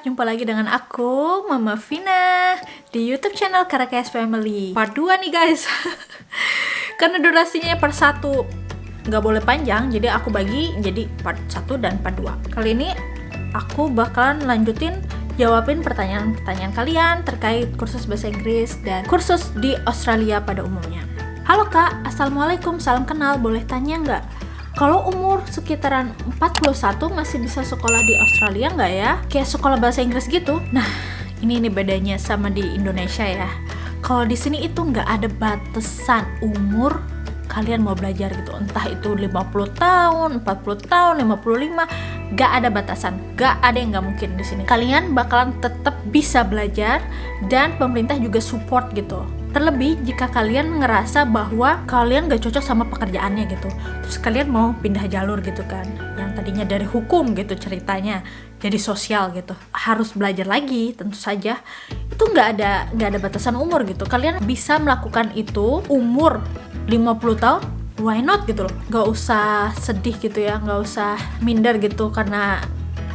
jumpa lagi dengan aku, Mama Vina, di YouTube channel Karakes Family. Part 2 nih guys. Karena durasinya per 1 nggak boleh panjang, jadi aku bagi jadi part 1 dan part 2. Kali ini aku bakalan lanjutin jawabin pertanyaan-pertanyaan kalian terkait kursus bahasa Inggris dan kursus di Australia pada umumnya. Halo Kak, Assalamualaikum, salam kenal, boleh tanya nggak? Kalau umur sekitaran 41 masih bisa sekolah di Australia nggak ya? Kayak sekolah bahasa Inggris gitu? Nah, ini nih bedanya sama di Indonesia ya. Kalau di sini itu nggak ada batasan umur kalian mau belajar gitu. Entah itu 50 tahun, 40 tahun, 55, nggak ada batasan. Nggak ada yang nggak mungkin di sini. Kalian bakalan tetap bisa belajar dan pemerintah juga support gitu. Terlebih jika kalian ngerasa bahwa kalian gak cocok sama pekerjaannya gitu, terus kalian mau pindah jalur gitu kan, yang tadinya dari hukum gitu ceritanya jadi sosial gitu, harus belajar lagi. Tentu saja itu nggak ada batasan umur gitu. Kalian bisa melakukan itu umur 50 tahun, why not gitu loh. Gak usah sedih gitu ya, gak usah minder gitu karena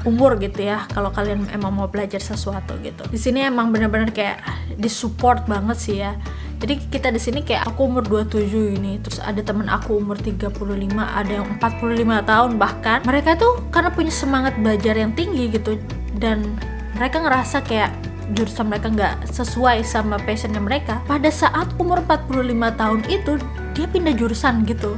umur gitu ya, kalau kalian emang mau belajar sesuatu gitu. Di sini emang benar-benar kayak disupport banget sih ya. Jadi kita di sini kayak aku umur 27 ini, terus ada temen aku umur 35, ada yang 45 tahun bahkan. Mereka tuh karena punya semangat belajar yang tinggi gitu, dan mereka ngerasa kayak jurusan mereka nggak sesuai sama passionnya mereka. Pada saat umur 45 tahun itu dia pindah jurusan gitu,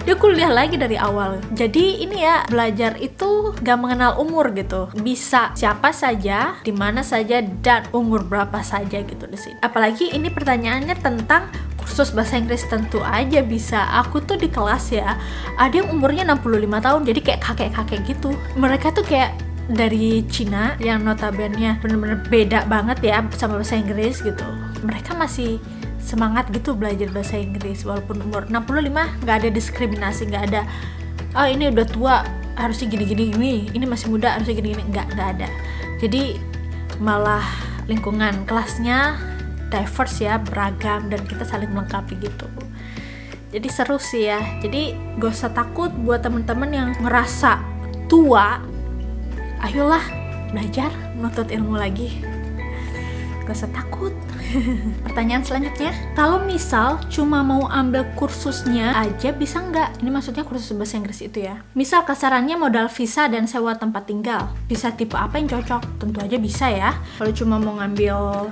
dia kuliah lagi dari awal. Jadi ini ya, belajar itu gak mengenal umur gitu. Bisa siapa saja, di mana saja, dan umur berapa saja gitu di sini. Apalagi ini pertanyaannya tentang kursus bahasa Inggris, tentu aja bisa. Aku tuh di kelas ya, ada yang umurnya 65 tahun, jadi kayak kakek-kakek gitu. Mereka tuh kayak dari Cina yang notabene bener-bener beda banget ya sama bahasa Inggris gitu. Mereka masih semangat gitu belajar bahasa Inggris walaupun umur 65, nggak ada diskriminasi, nggak ada oh ini udah tua harusnya gini-gini, ini masih muda harusnya gini-gini, nggak ada. Jadi malah lingkungan kelasnya diverse ya, beragam, dan kita saling melengkapi gitu. Jadi seru sih ya. Jadi gak usah takut buat temen-temen yang ngerasa tua, ayolah belajar menuntut ilmu lagi, gak usah takut. Pertanyaan selanjutnya, kalau misal cuma mau ambil kursusnya aja bisa nggak? Ini maksudnya kursus bahasa Inggris itu ya. Misal kasarannya modal visa dan sewa tempat tinggal, visa tipe apa yang cocok? Tentu aja bisa ya. Kalau cuma mau ngambil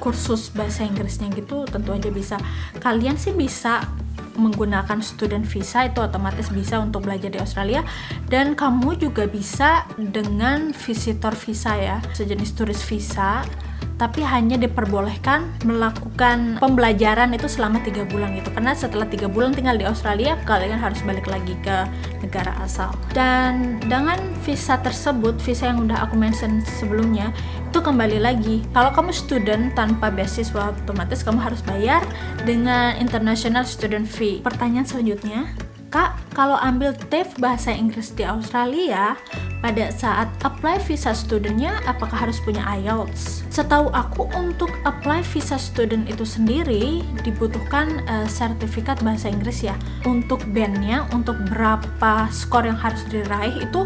kursus bahasa Inggrisnya gitu, tentu aja bisa. Kalian sih bisa menggunakan student visa, itu otomatis bisa untuk belajar di Australia. Dan kamu juga bisa dengan visitor visa ya, sejenis turis visa, tapi hanya diperbolehkan melakukan pembelajaran itu selama 3 bulan gitu. Karena setelah 3 bulan tinggal di Australia, kalian harus balik lagi ke negara asal. Dan dengan visa tersebut, visa yang udah aku mention sebelumnya, itu kembali lagi, kalau kamu student tanpa beasiswa, otomatis kamu harus bayar dengan international student fee. Pertanyaan selanjutnya, Kak, kalau ambil TAFE bahasa Inggris di Australia, pada saat apply visa studentnya apakah harus punya IELTS? Setahu aku untuk apply visa student itu sendiri dibutuhkan sertifikat bahasa Inggris ya. Untuk bandnya, untuk berapa skor yang harus diraih itu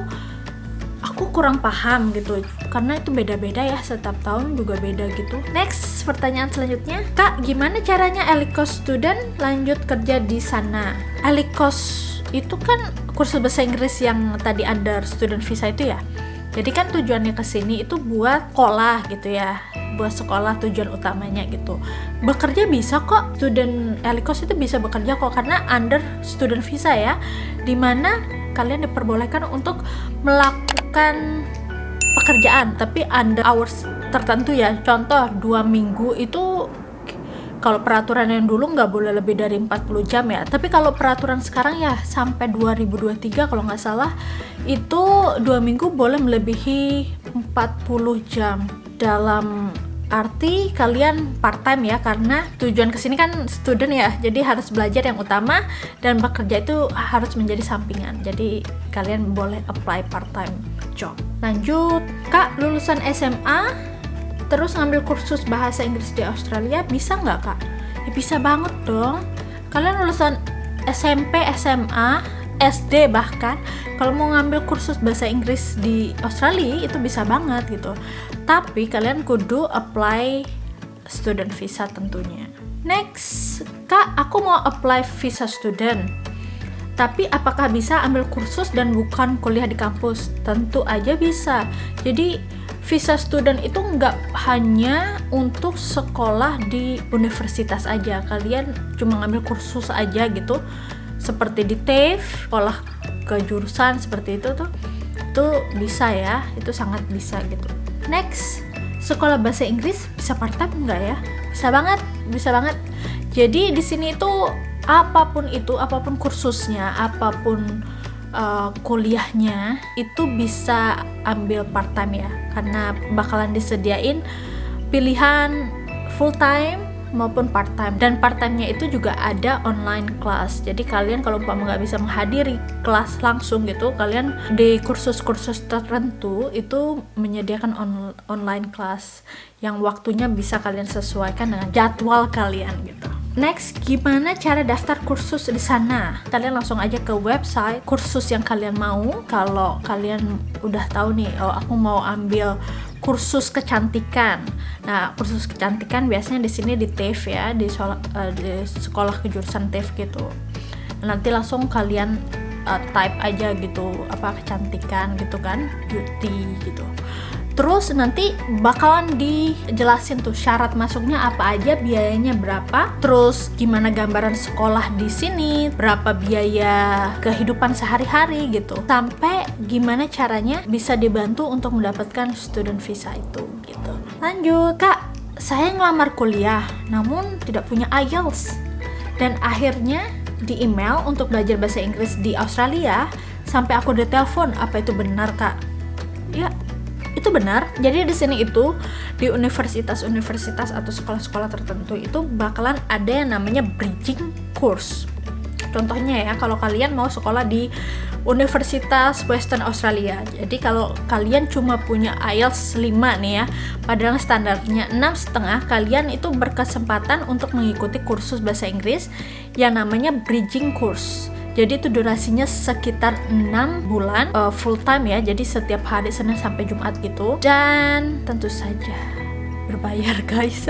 aku kurang paham gitu, karena itu beda-beda ya, setiap tahun juga beda gitu. Next, pertanyaan selanjutnya, Kak, gimana caranya ELICOS student lanjut kerja di sana? ELICOS itu kan kursus bahasa Inggris yang tadi under student visa itu ya. Jadi kan tujuannya ke sini itu buat sekolah gitu ya, buat sekolah tujuan utamanya gitu. Bekerja bisa kok, student ELICOS itu bisa bekerja kok, karena under student visa ya, dimana kalian diperbolehkan untuk melakukan pekerjaan tapi under hours tertentu ya. Contoh 2 minggu itu, kalau peraturan yang dulu nggak boleh lebih dari 40 jam ya, tapi kalau peraturan sekarang ya sampai 2023 kalau nggak salah, itu 2 minggu boleh melebihi 40 jam. Dalam arti kalian part time ya, karena tujuan kesini kan student ya, jadi harus belajar yang utama dan bekerja itu harus menjadi sampingan. Jadi kalian boleh apply part time job. Lanjut, Kak, lulusan SMA terus ngambil kursus bahasa Inggris di Australia bisa nggak Kak? Ya bisa banget dong. Kalian lulusan SMP, SMA SD bahkan kalau mau ngambil kursus bahasa Inggris di Australia itu bisa banget gitu. Tapi kalian kudu apply student visa tentunya. Next, Kak, aku mau apply visa student. Tapi apakah bisa ambil kursus dan bukan kuliah di kampus? Tentu aja bisa. Jadi visa student itu nggak hanya untuk sekolah di universitas aja. Kalian cuma ngambil kursus aja gitu, seperti di TAFE, sekolah kejurusan seperti itu bisa ya, itu sangat bisa gitu. Next, sekolah bahasa Inggris bisa part-time nggak ya? Bisa banget. Jadi di sini itu apapun kursusnya, apapun kuliahnya itu bisa ambil part-time ya, karena bakalan disediain pilihan full-time maupun part-time, dan part-time-nya itu juga ada online class. Jadi kalian kalau umpama nggak bisa menghadiri kelas langsung gitu, kalian di kursus-kursus tertentu itu menyediakan online class yang waktunya bisa kalian sesuaikan dengan jadwal kalian gitu. Next, gimana cara daftar kursus di sana? Kalian langsung aja ke website kursus yang kalian mau. Kalau kalian udah tahu nih, oh aku mau ambil kursus kecantikan. Nah, kursus kecantikan biasanya di sini di TAFE ya, di sekolah kejurusan TAFE gitu. Nanti langsung kalian type aja gitu, apa kecantikan gitu kan, beauty gitu. Terus nanti bakalan dijelasin tuh syarat masuknya apa aja, biayanya berapa, terus gimana gambaran sekolah di sini, berapa biaya kehidupan sehari-hari gitu, sampai gimana caranya bisa dibantu untuk mendapatkan student visa itu gitu. Lanjut, Kak, saya ngelamar kuliah namun tidak punya IELTS dan akhirnya di email untuk belajar bahasa Inggris di Australia sampai aku ditelepon. Apa itu benar, Kak? Ya, itu benar. Jadi di sini itu di universitas-universitas atau sekolah-sekolah tertentu itu bakalan ada yang namanya bridging course. Contohnya ya, kalau kalian mau sekolah di Universitas Western Australia. Jadi kalau kalian cuma punya IELTS 5 nih ya, padahal standarnya 6,5, kalian itu berkesempatan untuk mengikuti kursus bahasa Inggris yang namanya bridging course. Jadi itu durasinya sekitar 6 bulan full time ya. Jadi setiap hari Senin sampai Jumat gitu. Dan tentu saja berbayar, guys.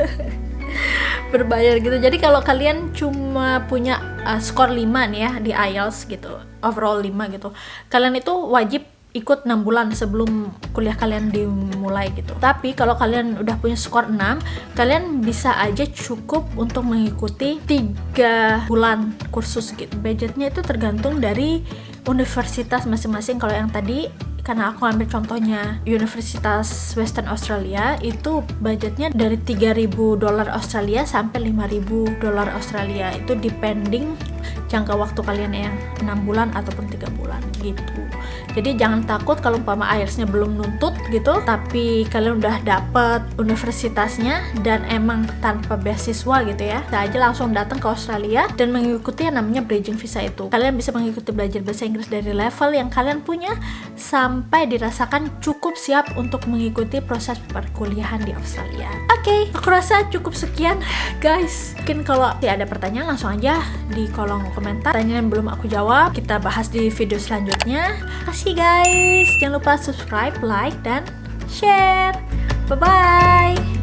Berbayar gitu. Jadi kalau kalian cuma punya skor 5 nih ya di IELTS gitu, overall 5 gitu, kalian itu wajib ikut 6 bulan sebelum kuliah kalian dimulai gitu. Tapi kalau kalian udah punya skor 6, kalian bisa aja cukup untuk mengikuti 3 bulan kursus gitu. Budgetnya itu tergantung dari universitas masing-masing. Kalau yang tadi, karena aku ambil contohnya Universitas Western Australia, itu budgetnya dari $3.000 Australia sampai $5.000 Australia. Itu depending jangka waktu kalian yang 6 bulan ataupun 3 bulan gitu. Jadi jangan takut kalau umpama IELTS-nya belum nuntut gitu, tapi kalian udah dapet universitasnya dan emang tanpa beasiswa gitu ya, bisa aja langsung datang ke Australia dan mengikuti yang namanya bridging visa itu. Kalian bisa mengikuti belajar bahasa Inggris dari level yang kalian punya sampai dirasakan cukup siap untuk mengikuti proses perkuliahan di Australia. Oke, aku rasa cukup sekian guys. Mungkin kalau ada pertanyaan langsung aja di kolom komentar. Pertanyaan yang belum aku jawab kita bahas di video selanjutnya. Kasih guys, jangan lupa subscribe, like, dan share. Bye bye.